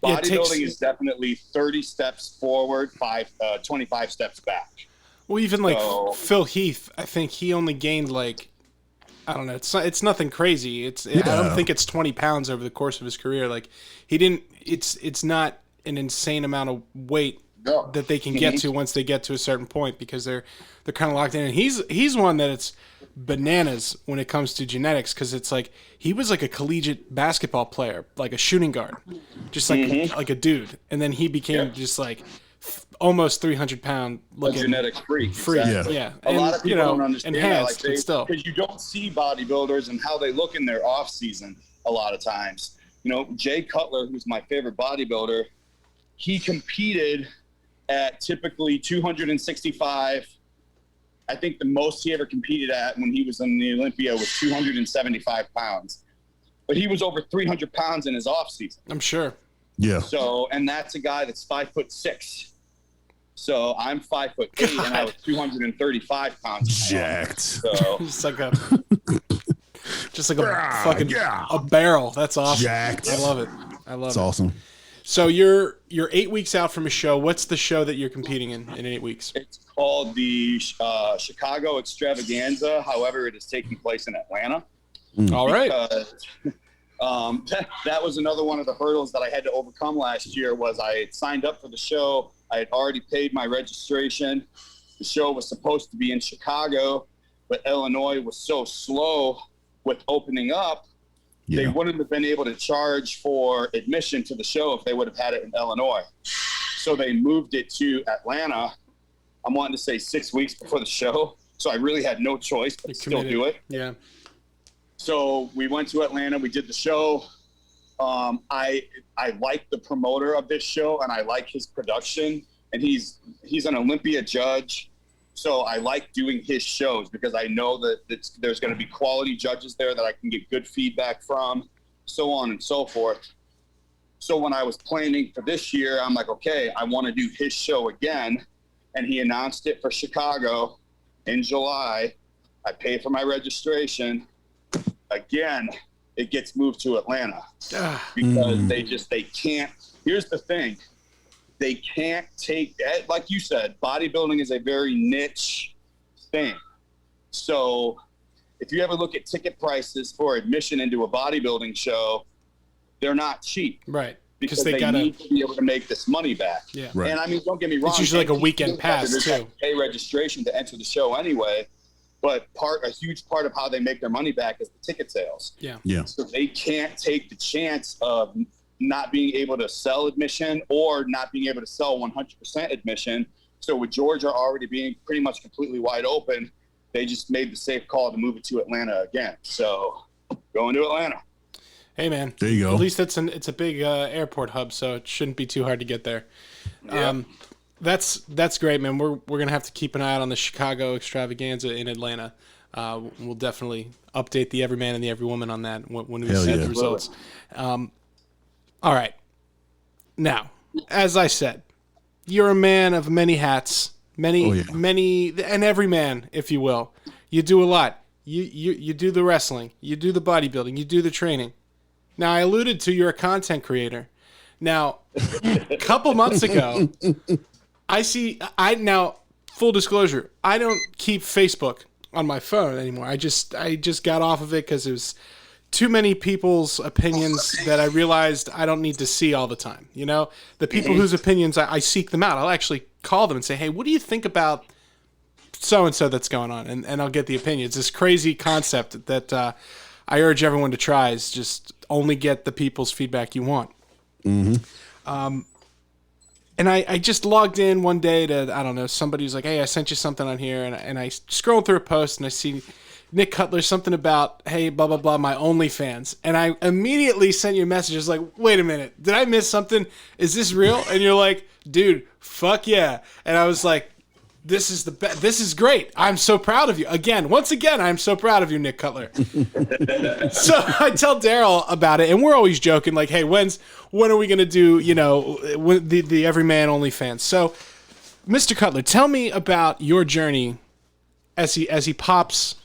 bodybuilding is definitely 30 steps forward, 25 steps back. Well, even like Phil Heath, I think he only gained like, I don't know, it's nothing crazy. I don't think it's 20 pounds over the course of his career. Like he didn't, it's not an insane amount of weight that they can get to once they get to a certain point, because they're kind of locked in. And he's one that it's bananas when it comes to genetics, because it's like he was like a collegiate basketball player, like a shooting guard, just like a dude, and then he became just like almost 300-pound looking genetic freak. Exactly. Yeah. A lot of people don't understand enhanced, that, but still, because you don't see bodybuilders and how they look in their off season a lot of times. Jay Cutler, who's my favorite bodybuilder, he competed at typically 265 I think the most he ever competed at when he was in the Olympia was 275 pounds. But he was over 300 pounds in his off season. I'm sure. Yeah. So, and that's a guy that's 5'6". So I'm 5'8", and I was 235 pounds. Jacked. So Just like a fucking a barrel. That's awesome. Jacked. I love it. I love It's it. awesome. So you're 8 weeks out from a show. What's the show that you're competing in 8 weeks? it's called the Chicago Extravaganza. However, it is taking place in Atlanta. All right. That was another one of the hurdles that I had to overcome last year. Was I had signed up for the show. I had already paid my registration. The show was supposed to be in Chicago, but Illinois was so slow with opening up. Yeah. They wouldn't have been able to charge for admission to the show if they would have had it in Illinois. So they moved it to Atlanta. I'm wanting to say 6 weeks before the show. So I really had no choice but to still do it. Yeah. So we went to Atlanta. We did the show. I like the promoter of this show, and I like his production. And he's an Olympia judge. So I like doing his shows because I know that there's going to be quality judges there that I can get good feedback from, so on and so forth. So when I was planning for this year, I'm like, okay, I want to do his show again. And he announced it for Chicago in July. I pay for my registration. Again, it gets moved to Atlanta because they can't. Here's the thing. They can't take, like you said, bodybuilding is a very niche thing. So if you ever look at ticket prices for admission into a bodybuilding show, they're not cheap. Right. Because they need to be able to make this money back. Yeah. Right. And I mean, don't get me wrong. It's usually like a weekend pass too. Pay registration to enter the show anyway. But a huge part of how they make their money back is the ticket sales. Yeah. Yeah. So they can't take the chance of not being able to sell admission or not being able to sell 100% admission. So with Georgia already being pretty much completely wide open, they just made the safe call to move it to Atlanta again. So going to Atlanta. Hey man, there you go. At least it's a big airport hub, so it shouldn't be too hard to get there. Yeah. That's great, man. We're gonna have to keep an eye out on the Chicago Extravaganza in Atlanta. We'll definitely update the Everyman and the Everywoman on that when we see the results. All right. Now, as I said, you're a man of many hats, many, and every man, if you will. You do a lot. You do the wrestling, you do the bodybuilding, you do the training. Now, I alluded to you're a content creator. Now, a couple months ago, now, full disclosure, I don't keep Facebook on my phone anymore. I just got off of it because it was too many people's opinions that I realized I don't need to see all the time. You know, the people whose opinions I seek them out. I'll actually call them and say, hey, what do you think about so-and-so that's going on? And I'll get the opinion. It's this crazy concept that I urge everyone to try is just only get the people's feedback you want. Mm-hmm. And I just logged in one day to, I don't know, somebody was like, hey, I sent you something on here. And I scroll through a post and I see Nick Cutler, something about, hey, blah, blah, blah, my OnlyFans. And I immediately sent you a message. I was like, wait a minute. Did I miss something? Is this real? And you're like, dude, fuck yeah. And I was like, this is the best. This is great. I'm so proud of you. Once again, I'm so proud of you, Nick Cutler. So I tell Daryl about it, and we're always joking, like, hey, when are we going to do, the Everyman OnlyFans? So, Mr. Cutler, tell me about your journey as he pops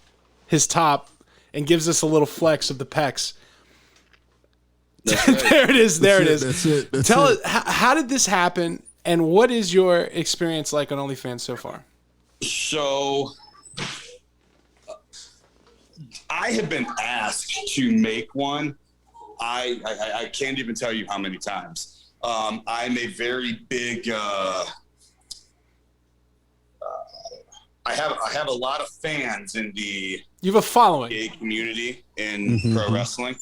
his top and gives us a little flex of the pecs. Right. There it is. That's it. Tell us, how did this happen? And what is your experience like on OnlyFans so far? So I have been asked to make one. I can't even tell you how many times. I'm a very big. I have a lot of fans in the. You have a following. Gay community in pro wrestling.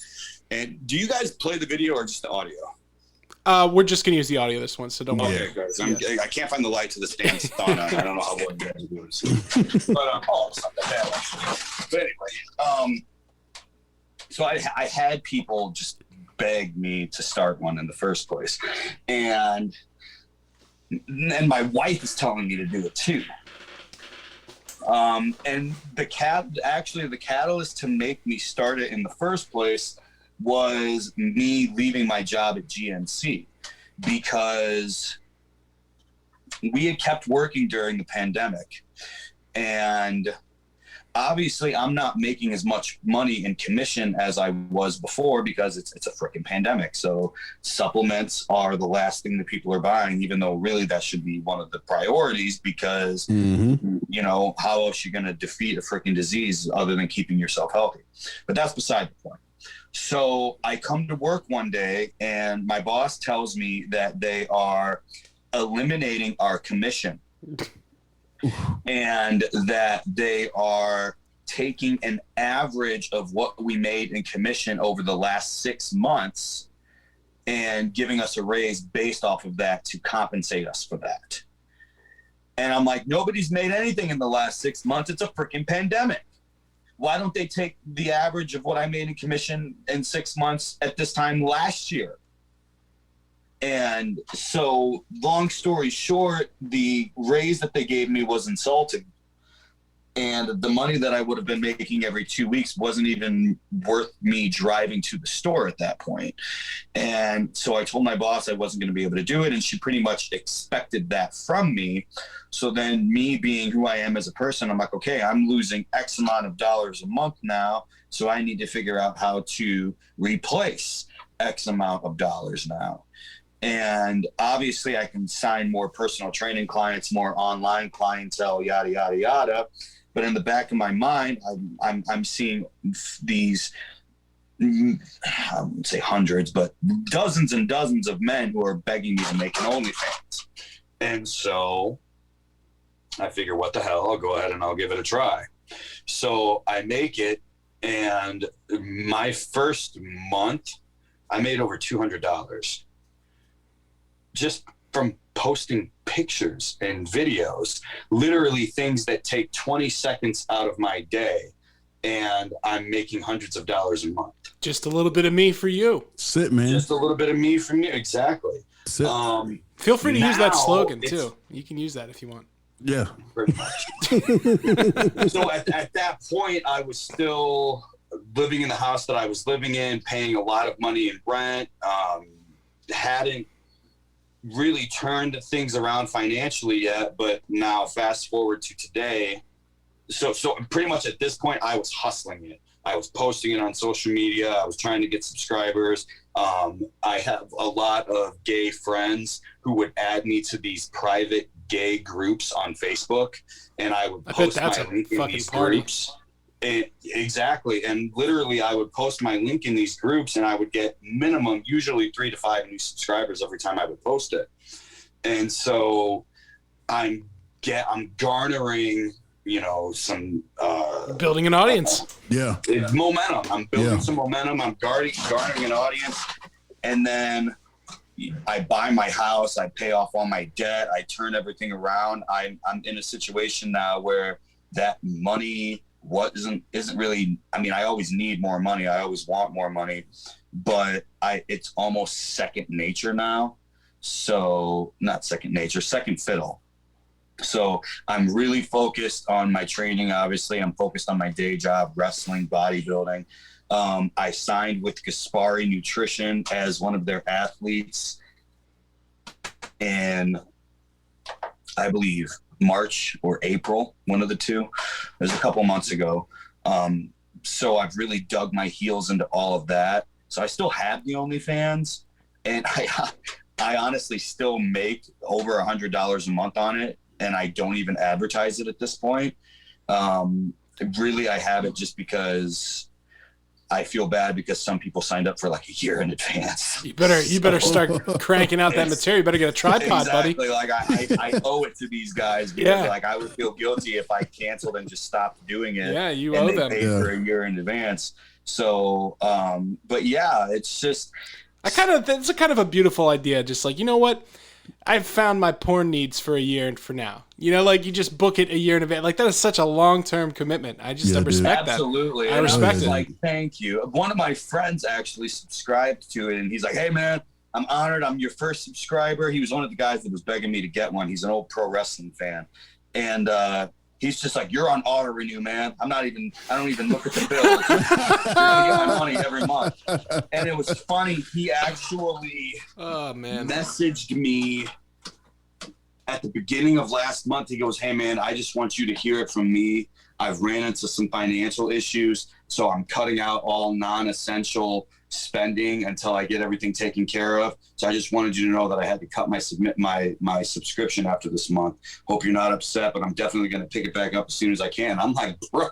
And do you guys play the video or just the audio? We're just going to use the audio this one, so don't worry. Okay, guys. I can't find the light to the stand. I don't know how well you guys are doing this. But, it's not that bad, actually. But anyway, so I had people just beg me to start one in the first place. And my wife is telling me to do it too. And the catalyst to make me start it in the first place was me leaving my job at GNC, because we had kept working during the pandemic, and obviously I'm not making as much money in commission as I was before, because it's a freaking pandemic. So supplements are the last thing that people are buying, even though really that should be one of the priorities, because you know, how else you going to defeat a freaking disease other than keeping yourself healthy? But that's beside the point. So I come to work one day and my boss tells me that they are eliminating our commission and that they are taking an average of what we made in commission over the last 6 months and giving us a raise based off of that to compensate us for that. And I'm like, nobody's made anything in the last 6 months. It's a freaking pandemic. Why don't they take the average of what I made in commission in 6 months at this time last year? And so, long story short, the raise that they gave me was insulting. And the money that I would have been making every 2 weeks wasn't even worth me driving to the store at that point. And so I told my boss I wasn't going to be able to do it, and she pretty much expected that from me. So then, me being who I am as a person, I'm like, okay, I'm losing X amount of dollars a month now, so I need to figure out how to replace X amount of dollars now. And obviously I can sign more personal training clients, more online clientele, yada, yada, yada. But in the back of my mind, I'm seeing these, I wouldn't say hundreds, but dozens and dozens of men who are begging me to make an OnlyFans. And so I figure, what the hell, I'll go ahead and I'll give it a try. So I make it, and my first month, I made over $200 just from posting pictures and videos, literally things that take 20 seconds out of my day, and I'm making hundreds of dollars a month. Just a little bit of me for you. Sit, man. Just a little bit of me from you. Exactly. Sit. Feel free to use that slogan too. You can use that if you want. Yeah. Pretty much. So at that point, I was still living in the house that I was living in, paying a lot of money in rent, hadn't really turned things around financially yet, but now fast forward to today. So pretty much at this point, I was hustling it. I was posting it on social media. I was trying to get subscribers. I have a lot of gay friends who would add me to these private gay groups on Facebook, and I would post my link in these groups. Exactly. And literally I would post my link in these groups, and I would get minimum, usually 3 to 5 new subscribers every time I would post it. And so I'm garnering, you know, some building an audience. Momentum. I'm building some momentum. I'm garnering an audience. And then I buy my house, I pay off all my debt, I turn everything around. I'm in a situation now where that money isn't really, I mean, I always need more money. I always want more money, but it's almost second nature now. So not second nature, second fiddle. So I'm really focused on my training. Obviously I'm focused on my day job, wrestling, bodybuilding. I signed with Gaspari Nutrition as one of their athletes in, I believe, March or April, one of the two. It was a couple months ago. So I've really dug my heels into all of that. So I still have the OnlyFans, and I honestly still make over $100 a month on it, and I don't even advertise it at this point. Really, I have it just because I feel bad because some people signed up for like a year in advance. You better start cranking out that material. You better get a tripod, exactly, buddy. Like I owe it to these guys. Yeah. Like I would feel guilty if I canceled and just stopped doing it. Yeah, you owe them. Paid for a year in advance. So, but yeah, it's just. It's a kind of a beautiful idea. Just like, you know what? I've found my porn needs for a year for now. You know, like you just book it a year in advance. Like that is such a long-term commitment. I respect that. Absolutely. I respect it. Like, thank you. One of my friends actually subscribed to it, and he's like, "Hey man, I'm honored. I'm your first subscriber." He was one of the guys that was begging me to get one. He's an old pro wrestling fan. And he's just like, you're on auto renew, man. I don't even look at the bills. You're gonna get my money every month. And it was funny. He actually messaged me at the beginning of last month. He goes, hey man, I just want you to hear it from me. I've ran into some financial issues, so I'm cutting out all non-essential spending until I get everything taken care of. So I just wanted you to know that I had to cut my subscription after this month. Hope you're not upset, but I'm definitely going to pick it back up as soon as I can. I'm like, bro.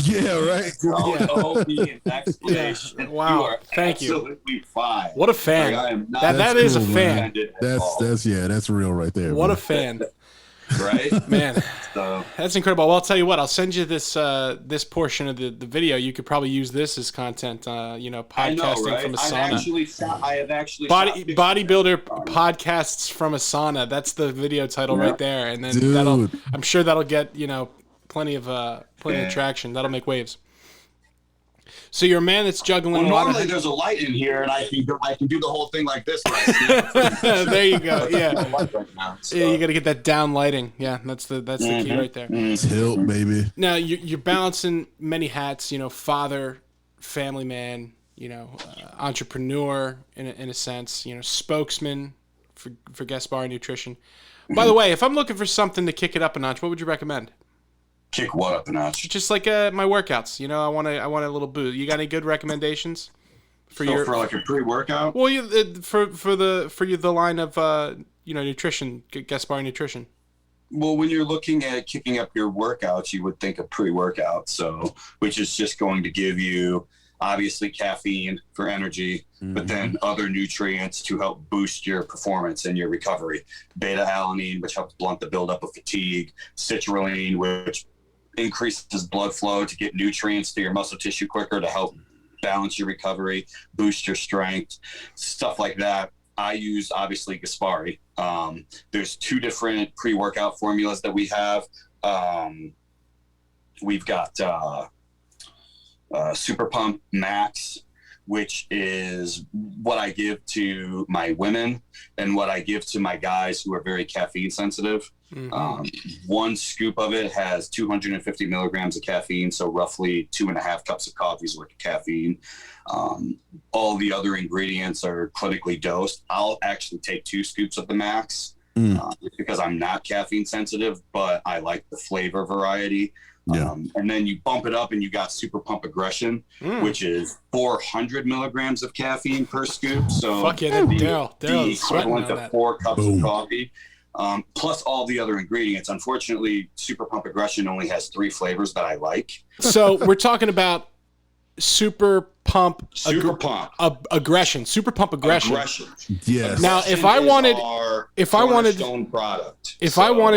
Yeah, right. Don't owe me an explanation. Yeah. Wow. You are Thank you. absolutely fine. What a fan. Like, I am not that is a cool, fan. That's real right there. What man. a fan. Right? Man, So that's incredible. Well, I'll tell you what. I'll send you this this portion of the video. You could probably use this as content. Podcasting I know, right? from a sauna. I have actually Bodybuilder podcasts from a sauna. That's the video title right there. And then Dude. I'm sure that'll get plenty of traction. That'll make waves. So you're a man that's juggling. Well, normally there's a light in here, and I can do the whole thing like this. There you go. Yeah. Right now, so. Yeah, you got to get that down lighting. Yeah, that's the key right there. Tilt, baby. Now you're balancing many hats. Father, family man. Entrepreneur in a sense. Spokesman for Gaspari Nutrition. By the way, if I'm looking for something to kick it up a notch, what would you recommend? Kick what up a notch? Just like my workouts. I want a little boost. You got any good recommendations for for like a pre-workout? Well, for the line of nutrition, Gaspari Nutrition. Well, when you're looking at kicking up your workouts, you would think of pre-workout, which is just going to give you obviously caffeine for energy, but then other nutrients to help boost your performance and your recovery. Beta-alanine, which helps blunt the buildup of fatigue. Citrulline, which increases blood flow to get nutrients to your muscle tissue quicker to help balance your recovery, boost your strength, stuff like that. I use obviously Gaspari. There's two different pre-workout formulas that we have. We've got Super Pump Max, which is what I give to my women and what I give to my guys who are very caffeine sensitive. One scoop of it has 250 milligrams of caffeine, so roughly 2.5 cups of coffee's worth of caffeine. All the other ingredients are clinically dosed. I'll actually take 2 scoops of the Max because I'm not caffeine sensitive, but I like the flavor variety. Yeah. And then you bump it up and you got Super Pump Aggression, which is 400 milligrams of caffeine per scoop. So fuck yeah, the equivalent to 4 cups of coffee, plus all the other ingredients. Unfortunately, Super Pump Aggression only has 3 flavors that I like. So we're talking about Super Pump Aggression. Super Pump Aggression. Yes. Now, if I wanted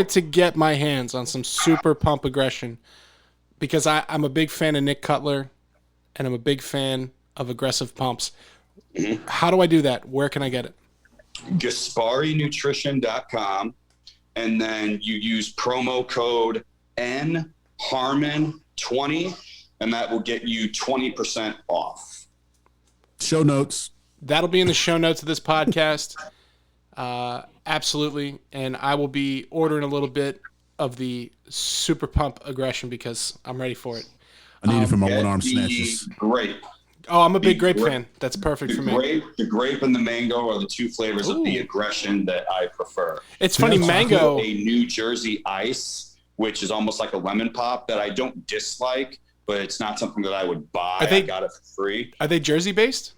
to get my hands on some Super Pump Aggression, because I'm a big fan of Nick Cutler, and I'm a big fan of aggressive pumps. How do I do that? Where can I get it? GaspariNutrition.com, and then you use promo code NHarmon20, and that will get you 20% off. Show notes. That'll be in the show notes of this podcast. Absolutely. And I will be ordering a little bit of the Super Pump Aggression because I'm ready for it. I need it for my one-arm snatches. Grape. Oh, I'm a big grape fan. That's perfect for me. The grape and the mango are the 2 flavors of the Aggression that I prefer. It's funny, mango. A New Jersey Ice, which is almost like a lemon pop that I don't dislike, but it's not something that I would buy. I got it for free. Are they Jersey-based?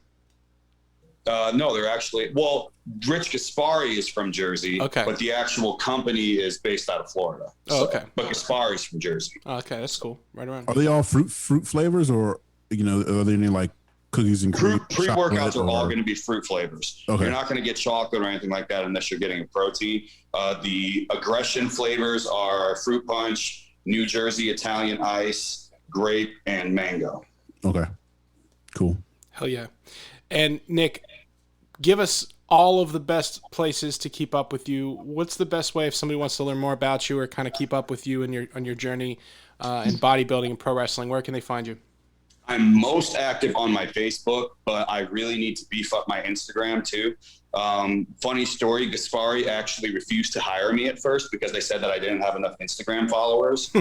No, they're actually... Well, Rich Gaspari is from Jersey, but the actual company is based out of Florida. But Gaspari's from Jersey. Oh, okay, that's cool. Right around. Are they all fruit flavors, or are there any like cookies and cream? Pre-workouts are all going to be fruit flavors. You're not going to get chocolate or anything like that unless you're getting a protein. The Aggression flavors are fruit punch, New Jersey Italian ice, grape, and mango. Okay, cool. Hell yeah. And Nick, give us all of the best places to keep up with you. What's the best way if somebody wants to learn more about you or kind of keep up with you on your journey in bodybuilding and pro wrestling? Where can they find you? I'm most active on my Facebook, but I really need to beef up my Instagram too. Funny story, Gaspari actually refused to hire me at first because they said that I didn't have enough Instagram followers.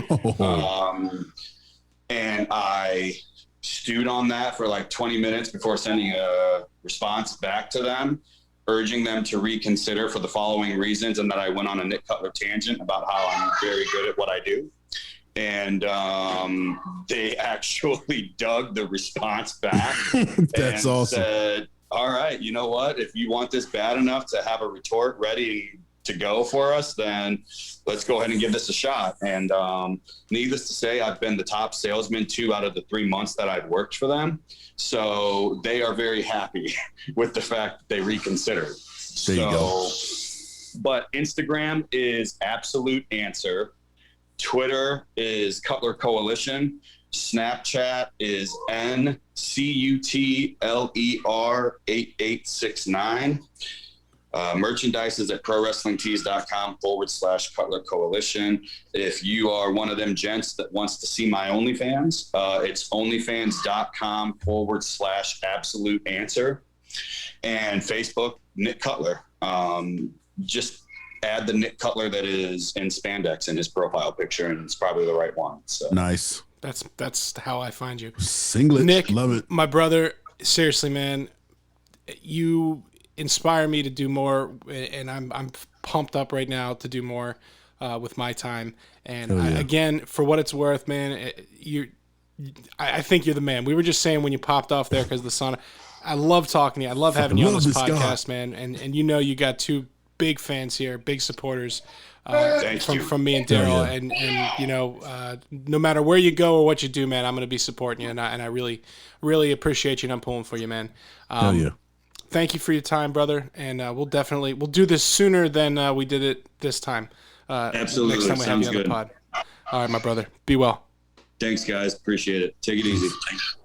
And I stewed on that for like 20 minutes before sending a response back to them, urging them to reconsider for the following reasons, and that I went on a Nick Cutler tangent about how I'm very good at what I do. And they actually dug the response back. That's and awesome. Said, all right, you know what? If you want this bad enough to have a retort ready to go for us, then let's go ahead and give this a shot. And needless to say, I've been the top salesman 2 out of the 3 months that I've worked for them. So they are very happy with the fact that they reconsidered. There you go. But Instagram is Absolute Answer. Twitter is Cutler Coalition. Snapchat is NCUTLER8869. Merchandise is at prowrestlingtees.com/Cutler Coalition. If you are one of them gents that wants to see my OnlyFans, it's onlyfans.com/Absolute Answer. And Facebook, Nick Cutler. Just add the Nick Cutler that is in spandex in his profile picture, and it's probably the right one. So Nice. That's how I find you. Singlet. Nick, Love it. my brother, seriously, man, you inspire me to do more, and I'm pumped up right now to do more with my time. And again, for what it's worth, man, I think you're the man. We were just saying when you popped off there because the sun. I love talking to you. I love having you on this podcast, man. And you know you got 2 big fans here, big supporters from me and Daryl. And you know, no matter where you go or what you do, man, I'm going to be supporting you. And I really, really appreciate you, and I'm pulling for you, man. Hell yeah. Thank you for your time, brother. And we'll do this sooner than we did it this time. Absolutely. Next time we have you on the pod. All right, my brother. Be well. Thanks, guys. Appreciate it. Take it easy. Thanks.